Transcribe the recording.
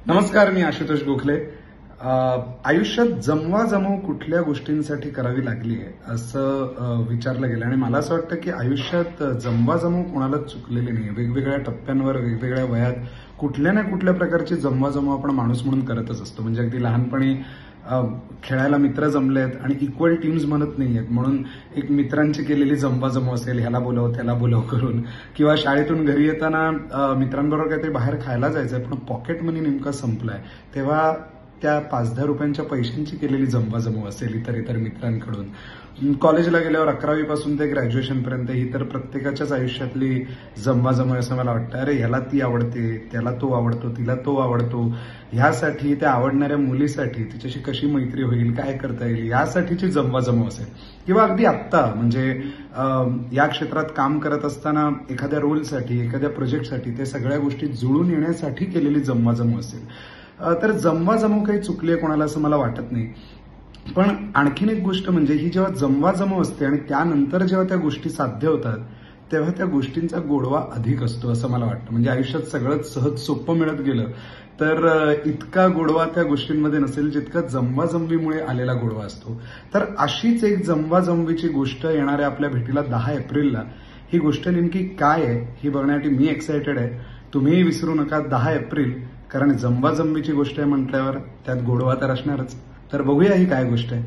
नमस्कार, मी आशुतोष गोखले. आयुष्यात जमवाजमव कुठल्या गोष्टींसाठी करावी लागली आहे असं विचारलं गेलं आणि मला असं वाटतं की आयुष्यात जमवाजमव कोणालाच चुकलेली नाही. वेगवेगळ्या टप्प्यांवर वेगवेगळ्या वयात कुठल्या ना कुठल्या प्रकारची जमवाजमव आपण माणूस म्हणून करतच असतो. म्हणजे अगदी लहानपणी खेळायला मित्र जमलेत आणि इक्वल टीम्स म्हणत नाहीयेत म्हणून एक मित्रांची केलेली जमवाजमव असेल, ह्याला बोलव त्याला बोलव करून, किंवा शाळेतून घरी येताना मित्रांबरोबर काहीतरी बाहेर खायला जायचंय पण पॉकेट मनी नेमका संपलाय तेव्हा त्या 5-10 रुपयांच्या पैशांची केलेली जमवाजमव असेल इतर मित्रांकडून. कॉलेजला गेल्यावर 11वी पासून ते ग्रॅज्युएशन पर्यंत ही तर प्रत्येकाच्याच आयुष्यातली जमवाजमव असं मला वाटतं. अरे ह्याला ती आवडते, त्याला तो आवडतो, तिला तो आवडतो, ह्यासाठी त्या आवडणाऱ्या मुलीसाठी तिच्याशी कशी मैत्री होईल, काय करता येईल यासाठीची जमवाजमव असेल. किंवा अगदी आत्ता म्हणजे या क्षेत्रात काम करत असताना एखाद्या रोलसाठी, एखाद्या प्रोजेक्टसाठी ते सगळ्या गोष्टी जुळून येण्यासाठी केलेली जमवाजमव असेल. तर जमवाजमव काही चुकली आहे कोणाला असं मला वाटत नाही. पण आणखीन एक गोष्ट म्हणजे ही जेव्हा जमवाजमव असते आणि त्यानंतर जेव्हा त्या गोष्टी साध्य होतात तेव्हा त्या गोष्टींचा गोडवा अधिक असतो असं मला वाटतं. म्हणजे आयुष्यात सगळंच सहज सोपं मिळत गेलं तर इतका गोडवा त्या गोष्टींमध्ये नसेल जितका जमवाजमवीमुळे आलेला गोडवा असतो. तर अशीच एक जमवाजमवीची गोष्ट येणाऱ्या आपल्या भेटीला 10 एप्रिलला, ही गोष्ट नेमकी काय आहे ही बघण्यासाठी मी एक्सायटेड आहे. तुम्हीही विसरू नका 10 एप्रिल, कारण जमवाजमवीची गोष्ट आहे म्हटल्यावर त्यात गोडवा तर असणारच. तर बघूया ही काय गोष्ट आहे.